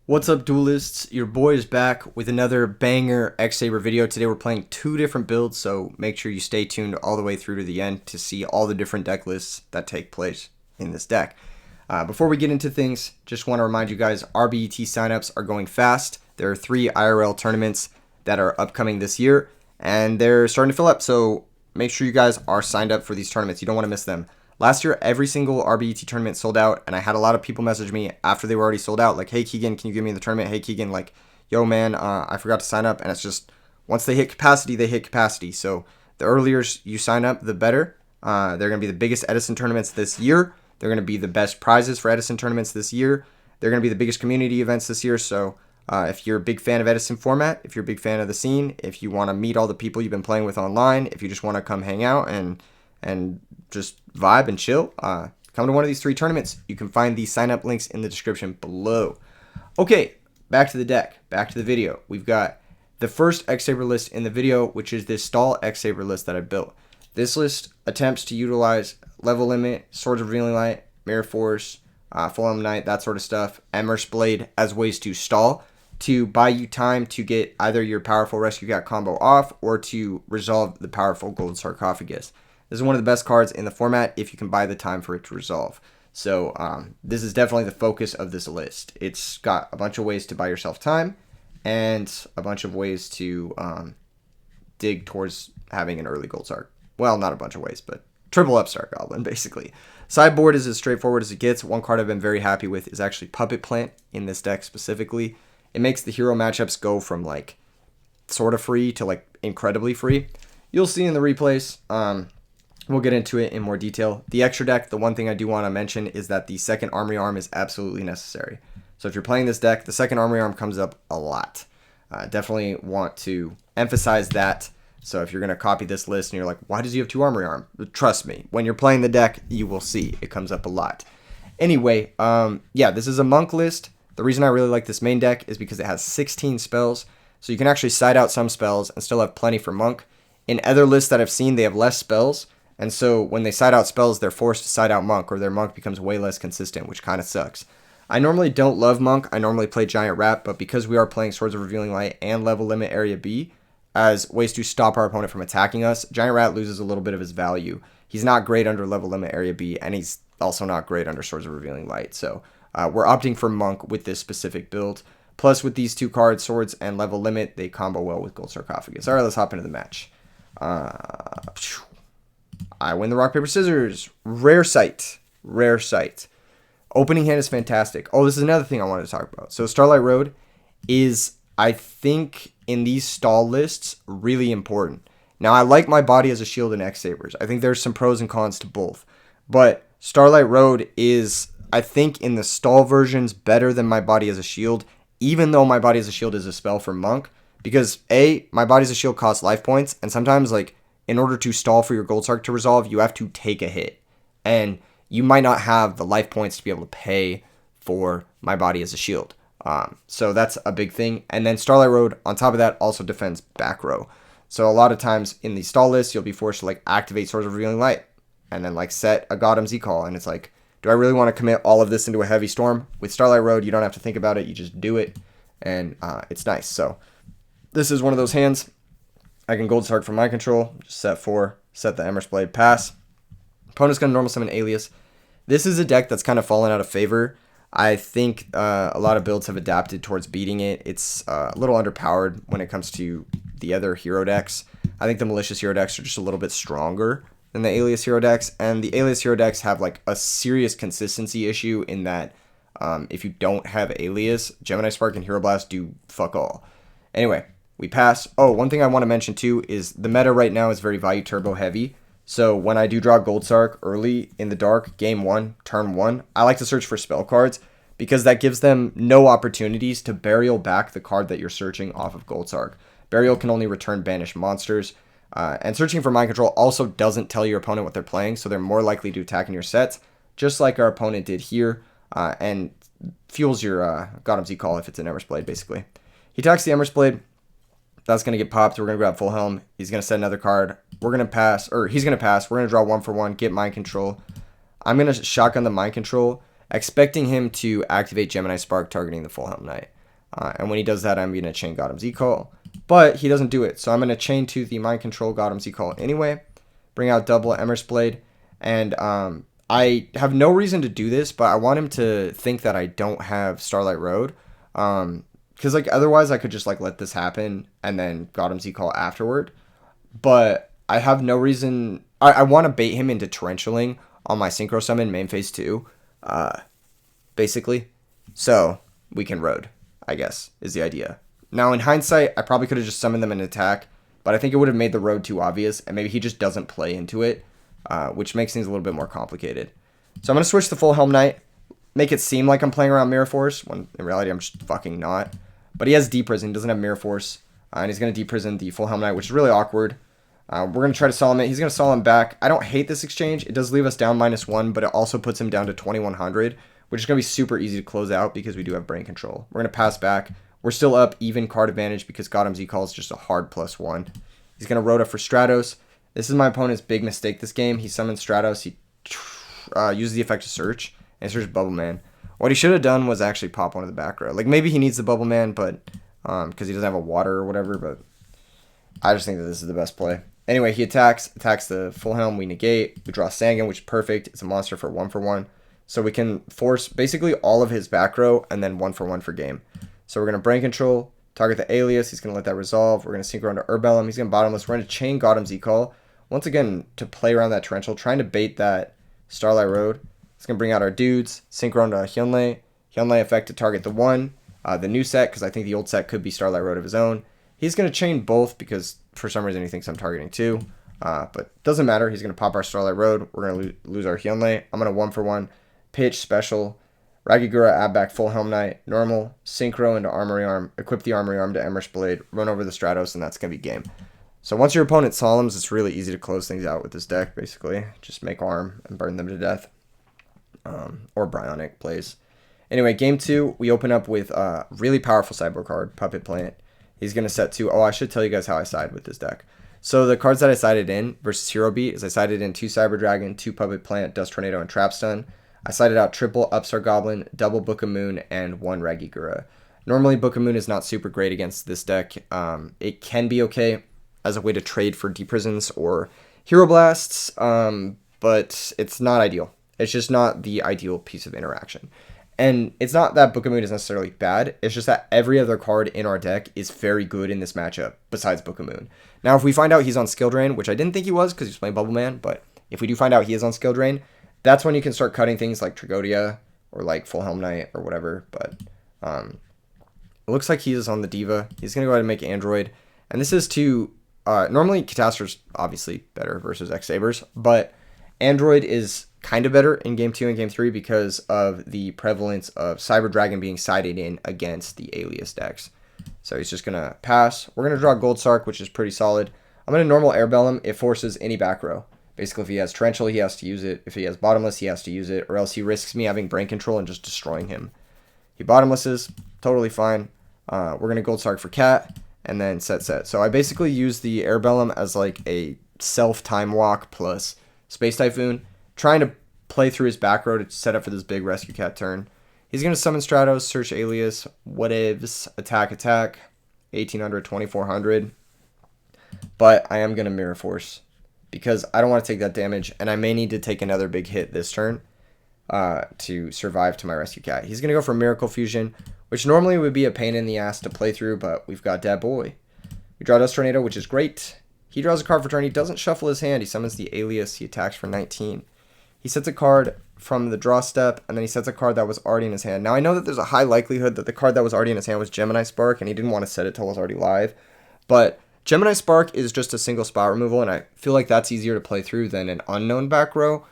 What's up, duelists? Your boy is back with another banger Saber video. Today we're playing two different builds, so make sure you stay tuned all the way through to the end to see all the different deck lists that take place in this deck. Before we get into things, just want to remind you guys, RBET signups are going fast. There are 3 IRL tournaments that are upcoming this year, and they're starting to fill up, so make sure you guys are signed up for these tournaments. You don't want to miss them. Last year, every single RBET tournament sold out, and I had a lot of people message me after they were already sold out, like, hey, Keegan, can you give me the tournament? Hey, Keegan, like, yo, man, I forgot to sign up, and it's just, once they hit capacity, they hit capacity, so the earlier you sign up, the better. They're going to be the biggest Edison tournaments this year. They're going to be the best prizes for Edison tournaments this year. They're going to be the biggest community events this year, so if you're a big fan of Edison format, if you're a big fan of the scene, if you want to meet all the people you've been playing with online, if you just want to come hang out and just vibe and chill, come to one of these 3 tournaments. You can find the sign up links in the description below. Okay, back to the deck, back to the video. We've got the first Saber list in the video, which is this stall Saber list that I built. This list attempts to utilize level limit, Swords of Revealing Light, Mirror Force, Full Ellum Knight, that sort of stuff, Emer's Blade as ways to stall, to buy you time to get either your powerful Rescue Cat combo off or to resolve the powerful Gold Sarcophagus. This is one of the best cards in the format if you can buy the time for it to resolve. So this is definitely the focus of this list. It's got a bunch of ways to buy yourself time and a bunch of ways to dig towards having an early Gold Sarc. Well, not a bunch of ways, but triple Upstart Goblin, basically. Sideboard is as straightforward as it gets. One card I've been very happy with is actually Puppet Plant in this deck specifically. It makes the hero matchups go from like sort of free to like incredibly free. You'll see in the replays. We'll get into it in more detail. The extra deck, the one thing I do want to mention is that the second Armory Arm is absolutely necessary. So if you're playing this deck, the second Armory Arm comes up a lot. Definitely want to emphasize that. So if you're going to copy this list and you're like, why does he have 2 Armory Arm? Trust me, when you're playing the deck, you will see it comes up a lot. Anyway, yeah, this is a monk list. The reason I really like this main deck is because it has 16 spells. So you can actually side out some spells and still have plenty for monk. In other lists that I've seen, they have less spells. And so when they side out spells, they're forced to side out monk, or their monk becomes way less consistent, which kind of sucks. I normally don't love monk. I normally play giant rat, but because we are playing Swords of Revealing Light and level limit area B as ways to stop our opponent from attacking us, giant rat loses a little bit of his value. He's not great under level limit area B, and he's also not great under Swords of Revealing Light. So we're opting for monk with this specific build. Plus, with these 2 cards, swords and level limit, they combo well with Gold Sarcophagus. All right, let's hop into the match. I win the rock, paper, scissors. Rare sight. Rare sight. Opening hand is fantastic. Oh, this is another thing I wanted to talk about. So Starlight Road is, I think, in these stall lists, really important. Now, I like my body as a shield in Sabers. I think there's some pros and cons to both. But Starlight Road is, I think, in the stall versions, better than my body as a shield, even though my body as a shield is a spell for monk. Because, A, my body as a shield costs life points, and sometimes, like, in order to stall for your Gold Sarc to resolve, you have to take a hit. And you might not have the life points to be able to pay for my body as a shield. So that's a big thing. And then Starlight Road, on top of that, also defends back row. So a lot of times in the stall list, you'll be forced to like activate Swords of Revealing Light and then like set a Godam Z-Call. And it's like, do I really want to commit all of this into a heavy storm? With Starlight Road, you don't have to think about it. You just do it. And it's nice. So this is one of those hands. I can Gold Sarc from my control, just set 4, set the Emer's Blade, pass. Opponent's going to normal summon Alias. This is a deck that's kind of fallen out of favor. I think a lot of builds have adapted towards beating it. It's a little underpowered when it comes to the other hero decks. I think the Malicious hero decks are just a little bit stronger than the Alias hero decks. And the Alias hero decks have like a serious consistency issue in that if you don't have Alias, Gemini Spark and Hero Blast do fuck all. Anyway. We pass. Oh, one thing I want to mention too is the meta right now is very value turbo heavy. So when I do draw Gold Sarc early in the dark, game 1, turn 1, I like to search for spell cards because that gives them no opportunities to burial back the card that you're searching off of Gold Sarc. Burial can only return banished monsters. And searching for mind control also doesn't tell your opponent what they're playing, so they're more likely to attack in your sets, just like our opponent did here, and fuels your Godam Z-Call if it's an Emer's Blade, basically. He attacks the Emer's Blade. That's going to get popped. We're going to grab Full Helm. He's going to set another card. We're going to pass, or he's going to pass. We're going to draw 1 for 1, get Mind Control. I'm going to shotgun the Mind Control, expecting him to activate Gemini Spark targeting the Full Helm Knight. And when he does that, I'm going to chain Gotham's E-Call. But he doesn't do it, so I'm going to chain to the Mind Control Gotham's E-Call anyway. Bring out double Emmer's Blade. And I have no reason to do this, but I want him to think that I don't have Starlight Road. Because like otherwise I could just like let this happen and then Gotham's E-Call afterward. But I have no reason. I want to bait him into Torrentialing on my Synchro Summon main phase 2. Basically. So we can road, I guess, is the idea. Now, in hindsight, I probably could have just summoned them in attack, but I think it would have made the road too obvious, and maybe he just doesn't play into it, which makes things a little bit more complicated. So I'm going to switch the Full Helm Knight, make it seem like I'm playing around Mirror Force, when in reality I'm just fucking not. But he has Deep Prison, he doesn't have Mirror Force, and he's going to Deep Prison the Full Helm Knight, which is really awkward. We're going to try to Solemn it. He's going to Solemn back. I don't hate this exchange. It does leave us down -1, but it also puts him down to 2100, which is going to be super easy to close out because we do have Brain Control. We're going to pass back. We're still up even card advantage because Gotham's E-Call is just a hard +1. He's going to Rhoda for Stratos. This is my opponent's big mistake this game. He summons Stratos. He uses the effect of Search and searches Bubble Man. What he should have done was actually pop one of the back row. Like maybe he needs the Bubble Man, but because he doesn't have a water or whatever, but I just think that this is the best play. Anyway, he attacks the Full Helm. We negate. We draw Sangan, which is perfect. It's a monster for 1/1. So we can force basically all of his back row and then 1/1 for game. So we're going to Brain Control, target the Alias. He's going to let that resolve. We're going to Synchro into Ellum. He's going to Bottomless. We're going to chain Gotham's E-Call. Once again, to play around that Torrential, trying to bait that Starlight Road. He's going to bring out our dudes. Synchro into Hyunlei. Hyunlei effect to target the new set, because I think the old set could be Starlight Road of his own. He's going to chain both because for some reason he thinks I'm targeting 2. But doesn't matter. He's going to pop our Starlight Road. We're going to lose our Hyunlei. I'm going to 1/1. Pitch, special. Ragigura, add back Full Helm Knight, normal, Synchro into Armory Arm, equip the Armory Arm to Emmer's Blade, run over the Stratos, and that's going to be game. So once your opponent Solemns, it's really easy to close things out with this deck, basically. Just make Arm and burn them to death. Or Bryonic plays. Anyway, game 2, we open up with a really powerful sideboard card, Puppet Plant. He's going to set 2. Oh, I should tell you guys how I side with this deck. So the cards that I sided in versus Herob Beat is I sided in 2 Cyber Dragon, 2 Puppet Plant, Dust Tornado, and Trap Stun. I sided out triple Upstart Goblin, double Book of Moon, and 1 Ragigura. Normally, Book of Moon is not super great against this deck. It can be okay as a way to trade for Deep Prisons or Hero Blasts, but it's not ideal. It's just not the ideal piece of interaction. And it's not that Book of Moon is necessarily bad. It's just that every other card in our deck is very good in this matchup besides Book of Moon. Now, if we find out he's on Skill Drain, which I didn't think he was because he's playing Bubble Man, but if we do find out he is on Skill Drain, that's when you can start cutting things like Tragodia or like Full Helm Knight or whatever. But it looks like he is on the Diva. He's going to go ahead and make Android. And this is to... normally, Catastro's obviously better versus X-Sabers. But Android is kind of better in Game 2 and Game 3 because of the prevalence of Cyber Dragon being sided in against the Alias decks. So he's just going to pass. We're going to draw Goldark, which is pretty solid. I'm going to normal Airbellum. It forces any back row. Basically, if he has Torrential, he has to use it. If he has Bottomless, he has to use it. Or else he risks me having Brain Control and just destroying him. He Bottomlesses. Totally fine. We're going to Goldsark for Cat. And then set. So I basically use the Airbellum as like a self-time walk plus Space Typhoon. Trying to play through his back row to set up for this big Rescue Cat turn. He's going to summon Stratos, search Alias, whatevs, attack, 1800, 2400. But I am going to Mirror Force because I don't want to take that damage, and I may need to take another big hit this turn to survive to my Rescue Cat. He's going to go for Miracle Fusion, which normally would be a pain in the ass to play through, but we've got that boy. We draw Dust Tornado, which is great. He draws a card for turn. He doesn't shuffle his hand. He summons the Alias. He attacks for 19. He sets a card from the draw step, and then he sets a card that was already in his hand. Now, I know that there's a high likelihood that the card that was already in his hand was Gemini Spark, and he didn't want to set it till it was already live. But Gemini Spark is just a single spot removal, and I feel like that's easier to play through than an unknown back row.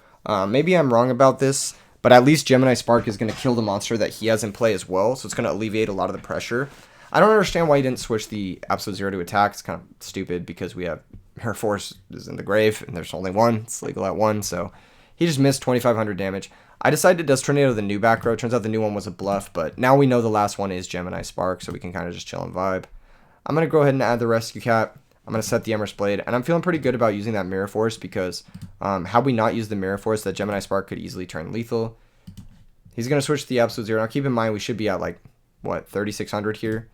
Maybe I'm wrong about this, but at least Gemini Spark is going to kill the monster that he has in play as well, so it's going to alleviate a lot of the pressure. I don't understand why he didn't switch the Absolute Zero to attack. It's kind of stupid because we have Mirror Force is in the grave, and there's only one. It's legal at 1, so he just missed 2,500 damage. I decided to Dust Tornado the new back row. Turns out the new one was a bluff, but now we know the last one is Gemini Spark, so we can kind of just chill and vibe. I'm going to go ahead and add the Rescue Cat. I'm going to set the Emmer's Blade, and I'm feeling pretty good about using that Mirror Force because had we not used the Mirror Force, that Gemini Spark could easily turn lethal. He's going to switch to the Absolute Zero. Now, keep in mind, we should be at, like, what, 3,600 here.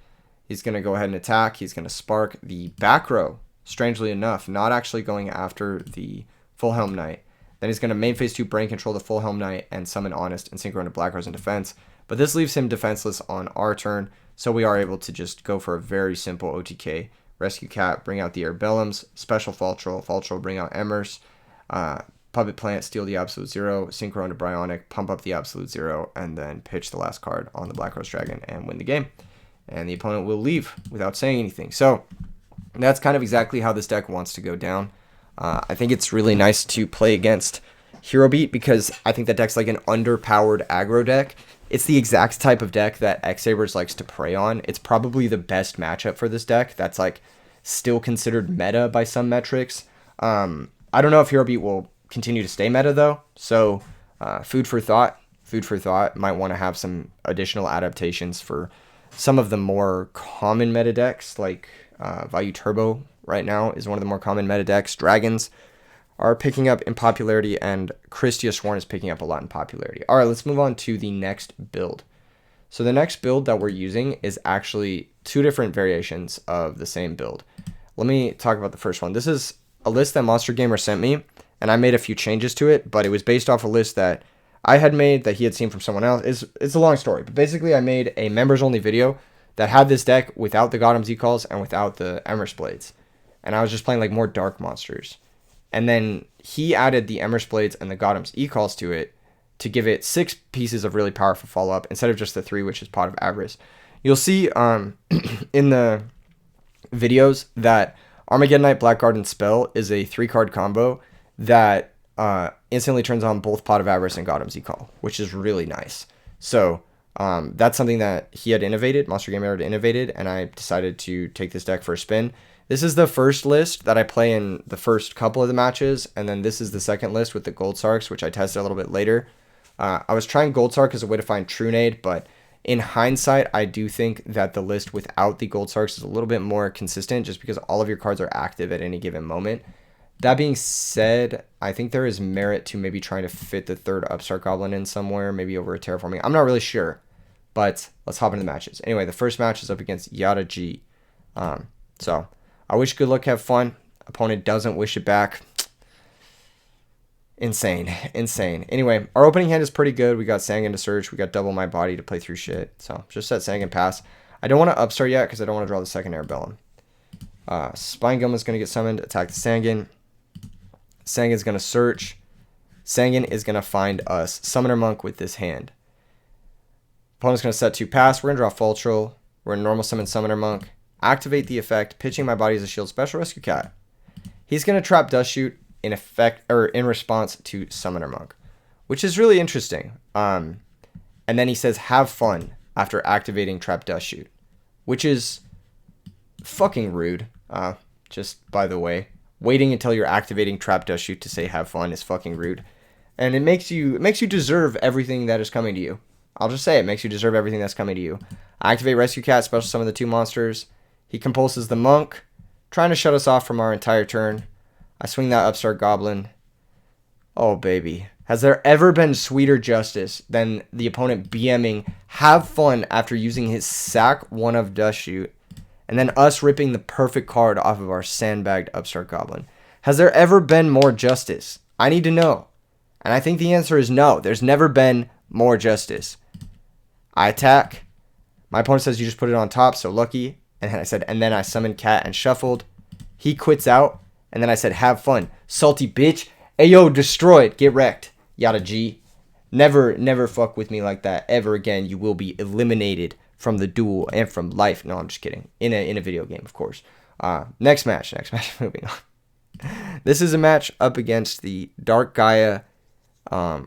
He's going to go ahead and attack. He's going to spark the back row, strangely enough, not actually going after the Full Helm Knight. Then he's going to main phase 2 brain control the Full Helm Knight and summon Honest and synchro into Black Rose in defense. But this leaves him defenseless on our turn, so we are able to just go for a very simple OTK. Rescue Cat, bring out the Herbellums, special Fall Troll, bring out Emmers, Puppet Plant, steal the Absolute Zero, synchro into Bryonic, pump up the Absolute Zero, and then pitch the last card on the Black Rose Dragon and win the game. And the opponent will leave without saying anything. So that's kind of exactly how this deck wants to go down. I think it's really nice to play against Herob Beat because I think that deck's like an underpowered aggro deck. It's the exact type of deck that X-Sabers likes to prey on. It's probably the best matchup for this deck. That's like still considered meta by some metrics. I don't know if Herob Beat will continue to stay meta though. So food for thought. Might want to have some additional adaptations for some of the more common meta decks, like Value Turbo right now is one of the more common meta decks. Dragons are picking up in popularity, and Christia Sworn is picking up a lot in popularity. All right, let's move on to the next build. So the next build that we're using is actually two different variations of the same build. Let me talk about the first one. This is a list that Monster Gamer sent me, and I made a few changes to it, but it was based off a list that I had made that he had seen from someone else. It's a long story, but basically I made a members-only video that had this deck without the Gotham Z-Calls and without the Emrys Blades. And I was just playing like more dark monsters. And then he added the Emrys Blades and the Gotham's E-Calls to it to give it 6 pieces of really powerful follow-up instead of just the 3, which is Pot of Avarice. You'll see in the videos that Armageddonite Blackguard and Spell is a 3-card combo that instantly turns on both Pot of Avarice and Gotham's E-Call, which is really nice. So that's something that he had innovated, Monster Gamer had innovated, and I decided to take this deck for a spin. This is the first list that I play in the first couple of the matches, and then this is the second list with the Gold Sarks, which I tested a little bit later. I was trying Gold Sark as a way to find True Nade, but in hindsight, I do think that the list without the Gold Sarks is a little bit more consistent just because all of your cards are active at any given moment. That being said, I think there is merit to maybe trying to fit the third Upstart Goblin in somewhere, maybe over a Terraforming. I'm not really sure, but let's hop into the matches. Anyway, the first match is up against Yada G. So I wish good luck, have fun. Opponent doesn't wish it back. Insane. Anyway, our opening hand is pretty good. We got Sangan to search. We got Double My Body to play through shit. So just let Sangan pass. I don't want to Upstart yet because I don't want to draw the second Herbellum. Spine Gum is going to get summoned. Attack the Sangan. Sangan's going to search. Sangan is going to find us Summoner Monk with this hand. Opponent's going to set 2 pass. We're going to draw Fall Troll. We're going to normal summon Summoner Monk. Activate the effect. Pitching My Body as a shield. Special Rescue Cat. He's going to trap Dust Shoot in effect or in response to Summoner Monk, which is really interesting. And then he says have fun after activating Trap Dust Shoot, which is fucking rude. Just by the way, waiting until you're activating Trap Dust Shoot to say have fun is fucking rude, and it makes you deserve everything that is coming to you. I'll just say it makes you deserve everything that's coming to you. Activate Rescue Cat, special summon the 2 monsters. He compulses the Monk, trying to shut us off from our entire turn. I swing that Upstart Goblin. Oh, baby. Has there ever been sweeter justice than the opponent BMing have fun after using his sack 1 of Dust Shoot, and then us ripping the perfect card off of our sandbagged Upstart Goblin? Has there ever been more justice? I need to know. And I think the answer is no. There's never been more justice. I attack. My opponent says you just put it on top, so lucky. And then I said, and then I summoned Cat and shuffled. He quits out. And then I said, have fun. Salty bitch. Ayo, destroyed. Get wrecked. Yada G. Never fuck with me like that ever again. You will be eliminated from the duel and from life. No, I'm just kidding. In a video game, of course. Next match. Moving on. This is a match up against the Dark Gaia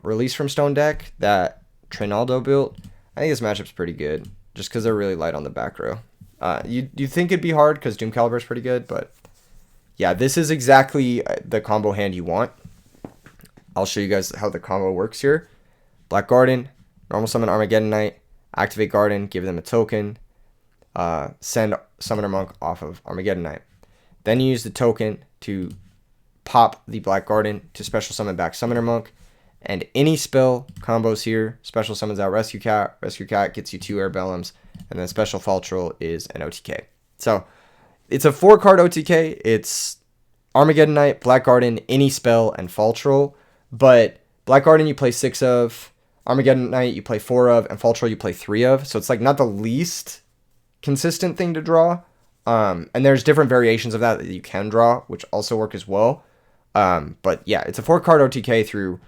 release from Stone deck that Trinaldo built. I think this matchup's pretty good just because they're really light on the back row. You think it'd be hard because Doom Calibur's pretty good, but yeah, this is exactly the combo hand you want. I'll show you guys how the combo works here. Black Garden, normal summon Armageddon Knight, activate Garden, give them a token, send Summoner Monk off of Armageddon Knight. Then you use the token to pop the Black Garden to special summon back Summoner Monk, And any spell combos here, special summons out Rescue Cat. Rescue Cat gets you 2 Airbellums. And then special Faltrol is an OTK. So it's a 4-card OTK. It's Armageddon Knight, Black Garden, any spell, and Faltrol. But Black Garden you play 6 of, Armageddon Knight you play 4 of, and Faltrol you play 3 of. So it's like not the least consistent thing to draw. And there's different variations of that you can draw, which also work as well. But yeah, it's a 4-card OTK through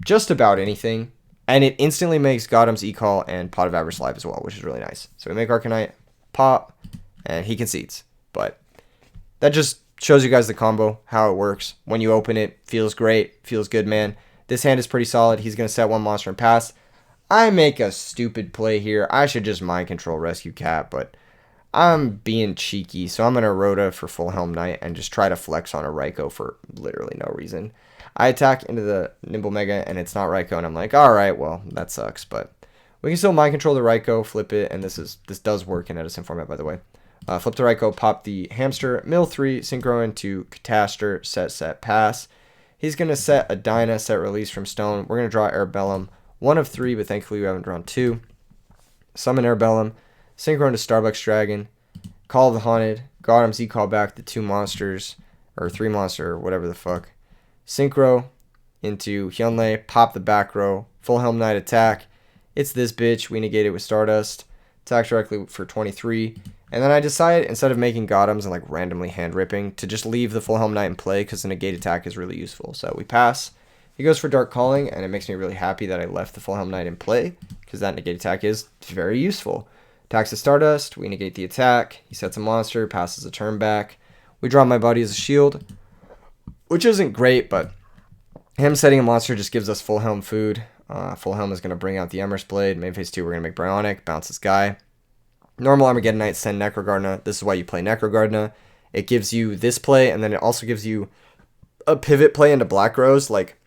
just about anything. And it instantly makes Gotham's E-Call and Pot of Avarice live as well, which is really nice. So we make Arcanite, pop, and he concedes. But that just shows you guys the combo, how it works. When you open it, feels great, feels good, man. This hand is pretty solid. He's going to set 1 monster and pass. I make a stupid play here. I should just mind control Rescue Cat, but I'm being cheeky, so I'm going to Rhoda for Full Helm Knight and just try to flex on a Raikou for literally no reason. I attack into the Nimble Mega, and it's not Raikou, and I'm like, alright, well, that sucks, but we can still mind control the Raikou, flip it, and this does work in Edison format, by the way. Flip the Raikou, pop the Hamster, mill 3, synchro into Catastor, set, pass. He's going to set a Dyna, set release from Stone. We're going to draw Airbellum, 1 of 3, but thankfully we haven't drawn 2. Summon Airbellum, synchro into Starbucks Dragon, Call of the Haunted, Gotham's E-Call back the 2 monsters, or 3 monster, or whatever the fuck. Synchro into Hyunlei, pop the back row, Full Helm Knight attack. It's this bitch, we negate it with Stardust. Attack directly for 23. And then I decide, instead of making Gotham's and like randomly hand ripping, to just leave the Full Helm Knight in play because the negate attack is really useful. So we pass. He goes for Dark Calling, and it makes me really happy that I left the Full Helm Knight in play because that negate attack is very useful. Attacks the Stardust, we negate the attack. He sets a monster, passes a turn back. We draw my body as a shield, which isn't great, but him setting a monster just gives us Full Helm food. Full Helm is going to bring out the Emer's Blade. Main phase 2, we're going to make Bionic, bounce this guy. Normal Armageddon Knight, send Necrogardna. This is why you play Necrogardna. It gives you this play, and then it also gives you a pivot play into Black Rose. Like,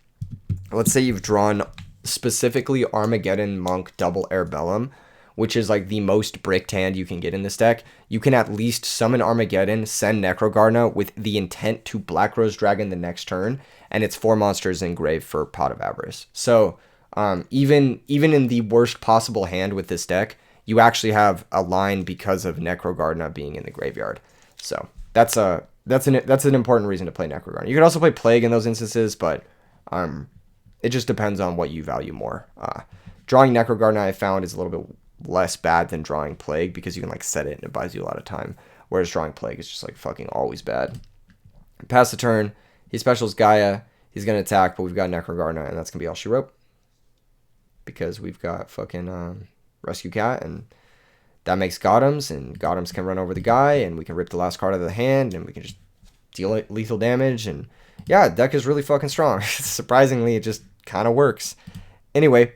let's say you've drawn specifically Armageddon Monk double Airbellum, which is like the most bricked hand you can get in this deck. You can at least summon Armageddon, send Necrogardna with the intent to Black Rose Dragon the next turn, and it's 4 monsters in grave for Pot of Avarice. So even in the worst possible hand with this deck, you actually have a line because of Necrogardna being in the graveyard. So that's an important reason to play Necrogardna. You can also play Plague in those instances, but it just depends on what you value more. Drawing Necrogardna, I found, is a little bit less bad than drawing Plague because you can like set it and it buys you a lot of time, whereas drawing Plague is just like fucking always bad. Pass the turn, he specials Gaia, he's gonna attack, but we've got Necrogardna, and that's gonna be all she wrote because we've got fucking Rescue Cat, and that makes Gotham's, and Gotham's can run over the guy, and we can rip the last card out of the hand, and we can just deal lethal damage. And yeah, deck is really fucking strong. Surprisingly, it just kind of works. Anyway,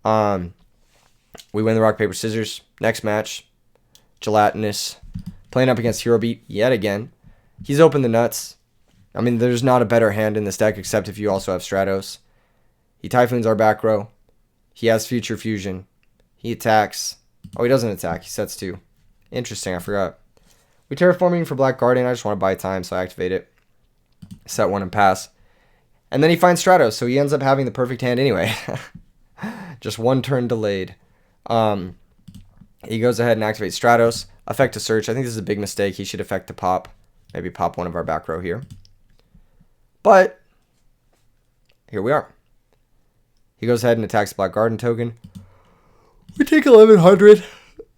we win the rock, paper, scissors. Next match, Gelatinous, playing up against Herob Beat yet again. He's opened the nuts. I mean, there's not a better hand in this deck except if you also have Stratos. He Typhoons our back row. He has Future Fusion. He attacks. Oh, he doesn't attack. He sets 2. Interesting, I forgot. We Terraforming for Black Guardian. I just want to buy time, so I activate it. Set 1 and pass. And then he finds Stratos, so he ends up having the perfect hand anyway. Just 1 turn delayed. He goes ahead and activates Stratos. Effect to search. I think this is a big mistake. He should effect to pop. Maybe pop one of our back row here. But here we are. He goes ahead and attacks the Black Garden token. We take 1100,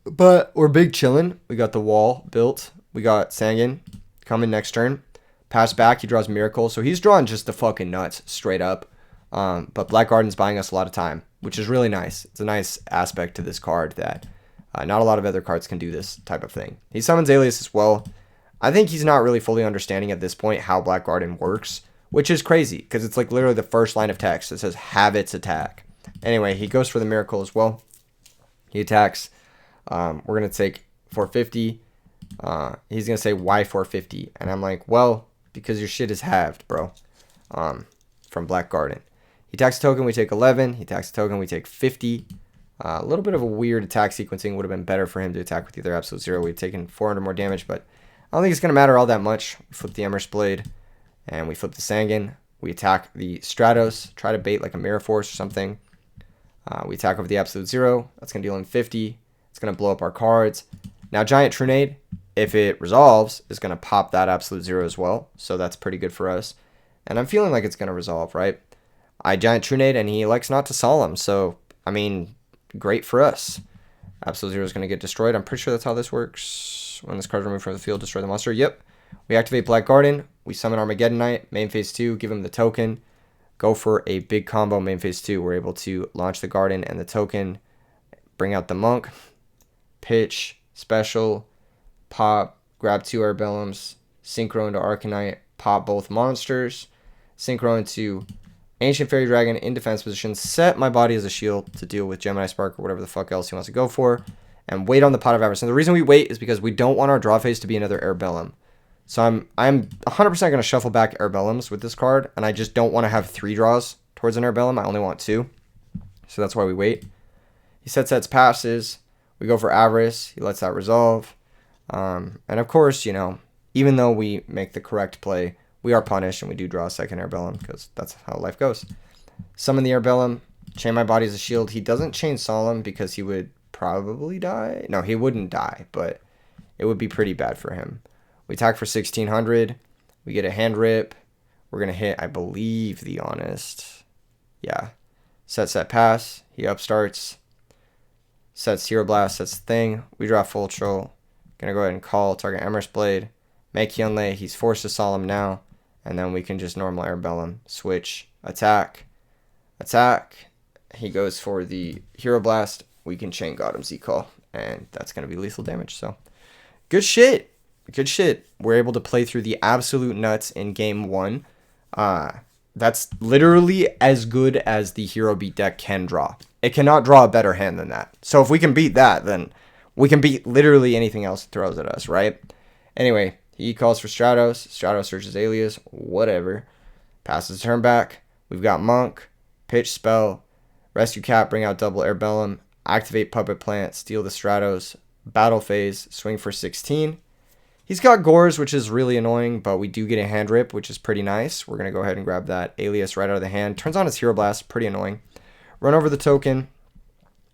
but we're big chillin'. We got the wall built. We got Sangan coming next turn. Pass back. He draws Miracle. So he's drawing just the fucking nuts straight up. But Black Garden's buying us a lot of time, which is really nice. It's a nice aspect to this card that not a lot of other cards can do this type of thing. He summons Alias as well. I think he's not really fully understanding at this point how Black Garden works, which is crazy because it's like literally the first line of text. It says have its attack. Anyway, he goes for the Miracle as well. He attacks. We're going to take 450. He's going to say why 450. And I'm like, well, because your shit is halved, bro. From Black Garden. He attacks a token, we take 11. He attacks a token, we take 50. A little bit of a weird attack sequencing. Would have been better for him to attack with either Absolute Zero. We'd taken 400 more damage, but I don't think it's going to matter all that much. We flip the Emer's Blade, and we flip the Sangan. We attack the Stratos, try to bait like a Mirror Force or something. We attack over the Absolute Zero. That's going to deal him 50. It's going to blow up our cards. Now, Giant Trunade, if it resolves, is going to pop that Absolute Zero as well. So that's pretty good for us. And I'm feeling like it's going to resolve, right? I Giant Trunade, and he likes not to Solemn. So, I mean, great for us. Absolute Zero is going to get destroyed. I'm pretty sure that's how this works. When this card is removed from the field, destroy the monster. Yep. We activate Black Garden. We summon Armageddon Knight. Main phase 2, give him the token. Go for a big combo. Main phase 2, we're able to launch the Garden and the token. Bring out the Monk. Pitch. Special. Pop. Grab 2 Arbellums. Synchro into Arcanite. Pop both monsters. Synchro into Ancient Fairy Dragon in defense position. Set my body as a shield to deal with Gemini Spark or whatever the fuck else he wants to go for. And wait on the Pot of Avarice. And the reason we wait is because we don't want our draw phase to be another Arbellum. So I'm 100% going to shuffle back Arbellums with this card, and I just don't want to have 3 draws towards an Arbellum. I only want 2. So that's why we wait. He sets passes. We go for Avarice. He lets that resolve. And of course, you know, even though we make the correct play, we are punished, and we do draw a second Arbellum because that's how life goes. Summon the Arbellum. Chain my body as a shield. He doesn't chain Solemn because he would probably die. No, he wouldn't die, but it would be pretty bad for him. We attack for 1600. We get a hand rip. We're going to hit, I believe, the Honest. Yeah. Set, pass. He upstarts. Sets Hero Blast. Sets the thing. We draw Full Troll. Going to go ahead and call target Emrys Blade. Make Hyunlei. He's forced to Solemn now. And then we can just normal Arbellum. Switch. Attack. Attack. He goes for the Hero Blast. We can chain Gotham Z-Call. And that's going to be lethal damage. So, good shit. Good shit. We're able to play through the absolute nuts in game 1. That's literally as good as the Herob Beat deck can draw. It cannot draw a better hand than that. So if we can beat that, then we can beat literally anything else it throws at us, right? Anyway, he calls for Stratos. Stratos searches Alias. Whatever. Passes the turn back. We've got Monk. Pitch Spell. Rescue Cat. Bring out double Arbellum. Activate Puppet Plant. Steal the Stratos. Battle phase. Swing for 16. He's got Gores, which is really annoying, but we do get a hand rip, which is pretty nice. We're going to go ahead and grab that Alias right out of the hand. Turns on his Hero Blast, pretty annoying. Run over the token,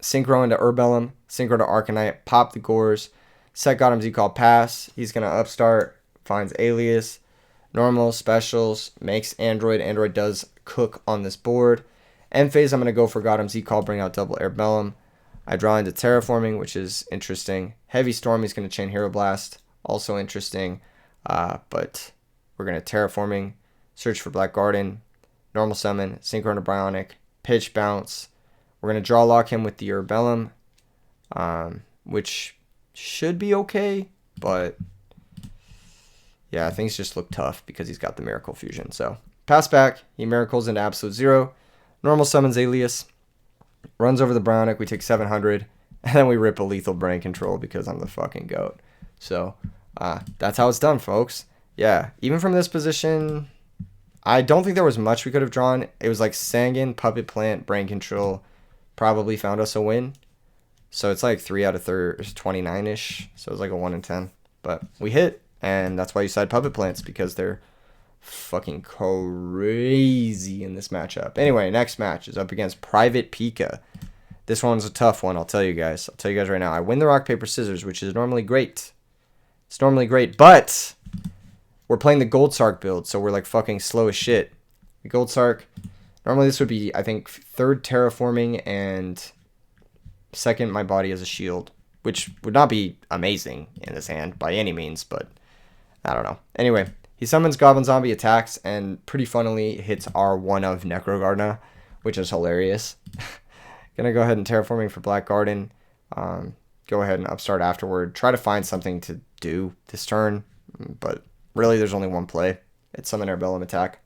Synchro into Arbellum, Synchro to Arcanite, pop the Gores, set Gotham Z-Call pass. He's going to upstart, finds Alias, normal, specials, makes Android. Android does cook on this board. End phase, I'm going to go for Gotham Z-Call, bring out double Arbellum. I draw into Terraforming, which is interesting. Heavy Storm, he's going to chain Hero Blast. Also interesting, but we're going to Terraforming, search for Black Garden, normal summon, Synchro to Bionic, pitch bounce. We're going to draw lock him with the Arbellum, which should be okay, but yeah, things just look tough because he's got the Miracle Fusion. So pass back, he Miracles into Absolute Zero, normal summons Alias, runs over the Bionic, we take 700, and then we rip a lethal Brain Control because I'm the fucking GOAT. So that's how it's done, folks. Yeah, even from this position, I don't think there was much we could have drawn. It was like Sangan, Puppet Plant, Brain Control probably found us a win. So it's like 3 out of 29-ish. So it's like a 1 in 10. But we hit, and that's why you side Puppet Plants, because they're fucking crazy in this matchup. Anyway, next match is up against Private Pika. This one's a tough one, I'll tell you guys. I'll tell you guys right now. I win the rock, paper, scissors, which is normally great. It's normally great, but we're playing the Goldark build, so we're like fucking slow as shit. The Goldark, normally this would be, I think, 3rd Terraforming and 2nd my body as a shield, which would not be amazing in this hand by any means, but I don't know. Anyway, he summons Goblin Zombie, attacks, and pretty funnily hits R1 of Necrogardna, which is hilarious. Gonna go ahead and Terraforming for Black Garden. Go ahead and upstart afterward. Try to find something to do this turn, but really there's only one play. It's summon Arbellum attack.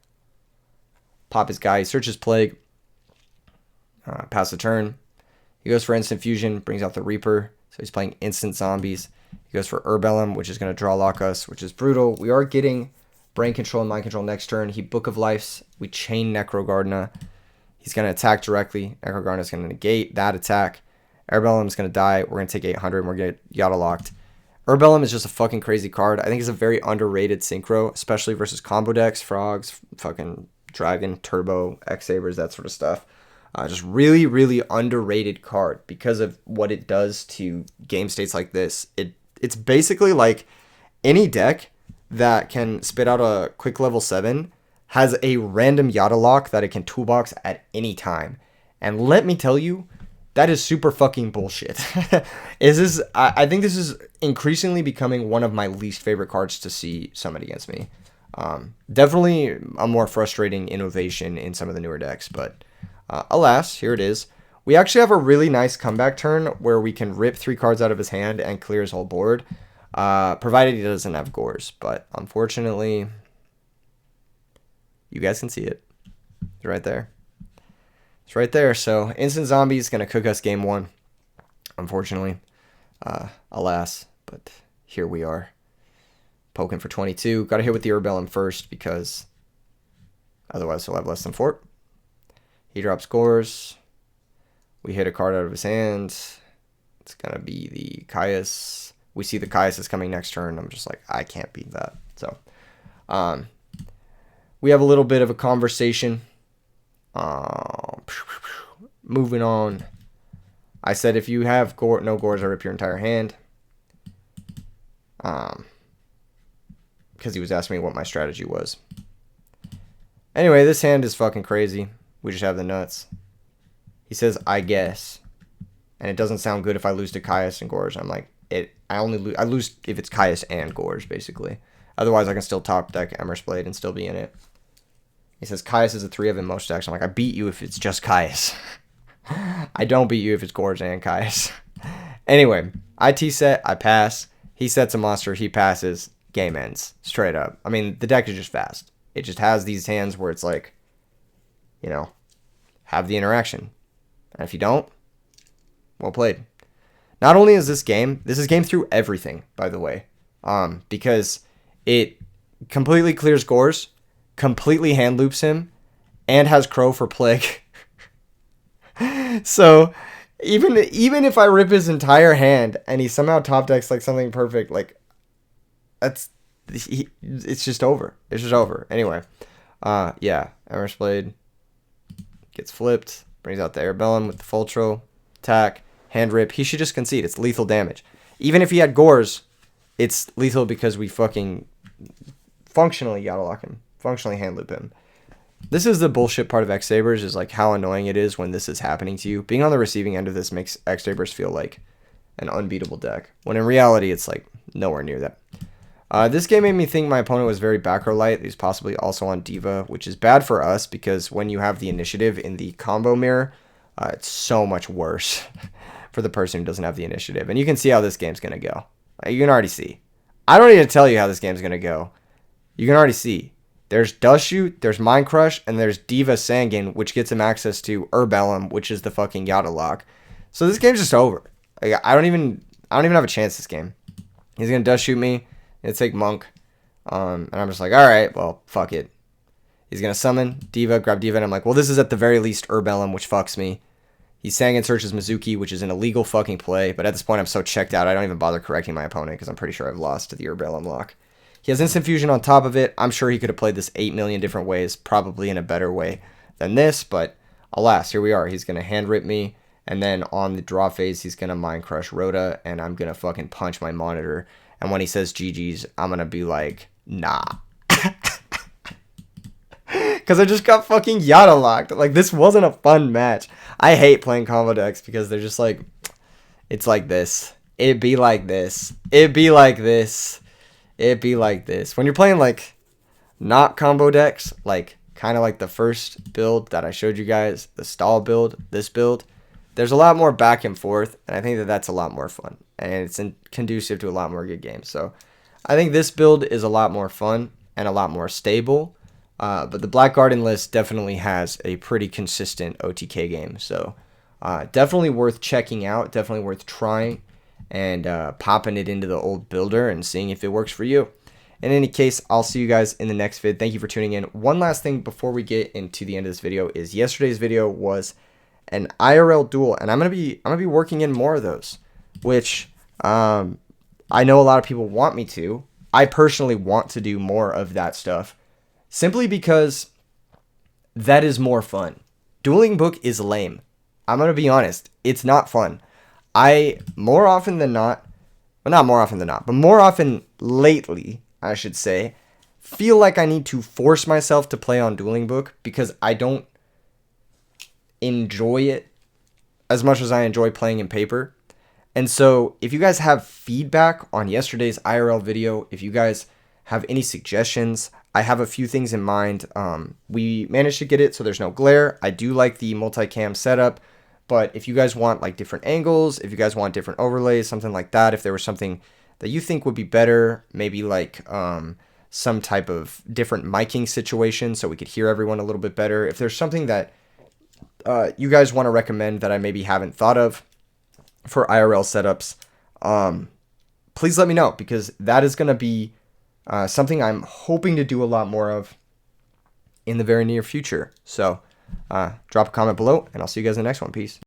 Pop his guy, searches Plague. Pass the turn. He goes for Instant Fusion, brings out the Reaper. So he's playing instant zombies. He goes for Arbellum, which is going to draw lock us, which is brutal. We are getting Brain Control and Mind Control next turn. He Book of Lives. We chain Necrogardna. He's going to attack directly. Necrogardna is going to negate that attack. Arbellum is going to die. We're going to take 800 and we're going to get Yada locked. Arbellum is just a fucking crazy card. I think it's a very underrated synchro, especially versus combo decks, frogs, fucking Dragon, Turbo, X-Sabers, that sort of stuff. Just really, really underrated card because of what it does to game states like this. It's basically like any deck that can spit out a quick level 7 has a random Yada lock that it can toolbox at any time. And let me tell you, that is super fucking bullshit. I think this is increasingly becoming one of my least favorite cards to see summoned against me. Definitely a more frustrating innovation in some of the newer decks, but alas, here it is. We actually have a really nice comeback turn where we can rip 3 cards out of his hand and clear his whole board, provided he doesn't have Gores. But unfortunately, you guys can see it. It's right there. It's right there. So instant zombie is going to cook us game 1, unfortunately. Alas, but here we are. Poking for 22. Got to hit with the Ellum first because otherwise he'll have less than 4. He drops Gores. We hit a card out of his hand. It's going to be the Caius. We see the Caius is coming next turn. I'm just like, I can't beat that. So, we have a little bit of a conversation. Moving on. I said if you have no Gores, I rip your entire hand. Because he was asking me what my strategy was. Anyway, this hand is fucking crazy. We just have the nuts. He says, I guess. And it doesn't sound good if I lose to Caius and Gores. I'm like, I lose if it's Caius and Gores, basically. Otherwise, I can still top deck Emmer's Blade and still be in it. He says, Caius is a 3 of in most decks. I'm like, I beat you if it's just Caius. I don't beat you if it's Gores and Caius. Anyway, IT set, I pass. He sets a monster, he passes. Game ends. Straight up. I mean, the deck is just fast. It just has these hands where it's like, you know, have the interaction. And if you don't, well played. Not only is this is game through everything, by the way. Because it completely clears Gores, completely hand loops him, and has Crow for Plague. So, even if I rip his entire hand and he somehow top decks like something perfect, like, it's just over. It's just over. Anyway, yeah, Emmer's Blade gets flipped, brings out the Ellum with the Fultro, attack, hand rip. He should just concede. It's lethal damage. Even if he had Gores, it's lethal because we fucking functionally Yada lock him, functionally hand loop him. This is the bullshit part of X-Sabers, is like how annoying it is when this is happening to you. Being on the receiving end of this makes X-Sabers feel like an unbeatable deck, when in reality it's like nowhere near that. This game made me think my opponent was very back row light. He's possibly also on Diva, which is bad for us because when you have the initiative in the combo mirror, it's so much worse for the person who doesn't have the initiative. And you can see how this game's going to go. You can already see. I don't need to tell you how this game's going to go. You can already see. There's Dust Shoot, there's Mind Crush, and there's Diva Sanguine, which gets him access to Ellum, which is the fucking Yada lock. So this game's just over. Like, I don't even have a chance this game. He's going to Dust Shoot me. It's take Monk. And I'm just like, alright, well, fuck it. He's going to summon Diva, grab Diva, and I'm like, well, this is at the very least Ellum, which fucks me. He Sanguine searches Mizuki, which is an illegal fucking play, but at this point I'm so checked out I don't even bother correcting my opponent because I'm pretty sure I've lost to the Ellum lock. He has Instant Fusion on top of it. I'm sure he could have played this 8 million different ways, probably in a better way than this, but alas, here we are. He's going to hand rip me, and then on the draw phase, he's going to Mind Crush Rhoda, and I'm going to fucking punch my monitor. And when he says GG's, I'm going to be like, nah. Because I just got fucking Yada locked. Like, this wasn't a fun match. I hate playing combo decks because they're just like, it's like this. It'd be like this. It'd be like this. It'd be like this. When you're playing, like, not combo decks, like, kind of like the first build that I showed you guys, the stall build, this build, there's a lot more back and forth, and I think that that's a lot more fun. And it's conducive to a lot more good games. So I think this build is a lot more fun and a lot more stable. But the Black Garden list definitely has a pretty consistent OTK game. So definitely worth checking out. Definitely worth trying and popping it into the old builder and seeing if it works for you. In any case, I'll see you guys in the next vid. Thank you for tuning in. One last thing before we get into the end of this video is yesterday's video was an IRL duel, and I'm gonna be working in more of those, which I know a lot of people want me to. I personally want to do more of that stuff, simply because that is more fun. Dueling book is lame. I'm going to be honest. It's not fun. I, more often than not, well, not more often than not, but more often lately, I should say, feel like I need to force myself to play on Dueling Book because I don't enjoy it as much as I enjoy playing in paper. And so if you guys have feedback on yesterday's IRL video, if you guys have any suggestions, I have a few things in mind. We managed to get it so there's no glare. I do like the multicam setup, but if you guys want like different angles, if you guys want different overlays, something like that, if there was something that you think would be better, maybe like some type of different miking situation so we could hear everyone a little bit better. If there's something that you guys want to recommend that I maybe haven't thought of for IRL setups, please let me know, because that is going to be something I'm hoping to do a lot more of in the very near future. So drop a comment below, and I'll see you guys in the next one. Peace.